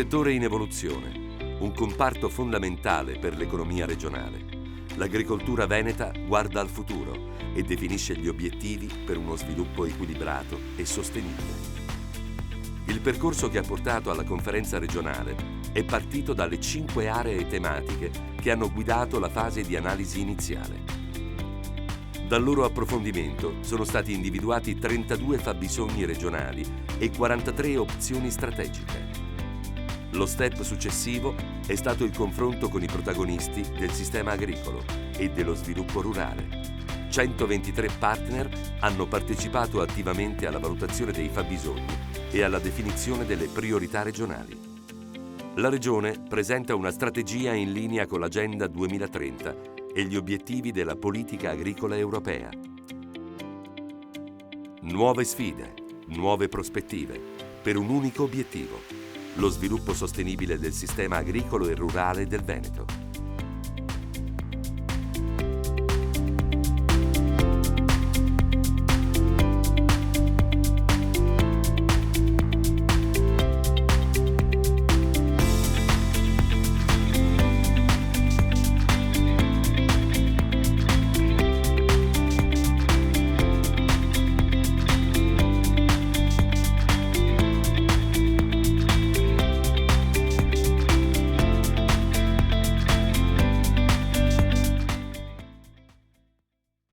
settore in evoluzione, un comparto fondamentale per l'economia regionale. L'agricoltura veneta guarda al futuro e definisce gli obiettivi per uno sviluppo equilibrato e sostenibile. Il percorso che ha portato alla conferenza regionale è partito dalle 5 aree tematiche che hanno guidato la fase di analisi iniziale. Dal loro approfondimento sono stati individuati 32 fabbisogni regionali e 43 opzioni strategiche. Lo step successivo è stato il confronto con i protagonisti del sistema agricolo e dello sviluppo rurale. 123 partner hanno partecipato attivamente alla valutazione dei fabbisogni e alla definizione delle priorità regionali. La Regione presenta una strategia in linea con l'Agenda 2030 e gli obiettivi della politica agricola europea. Nuove sfide, nuove prospettive, per un unico obiettivo: lo sviluppo sostenibile del sistema agricolo e rurale del Veneto.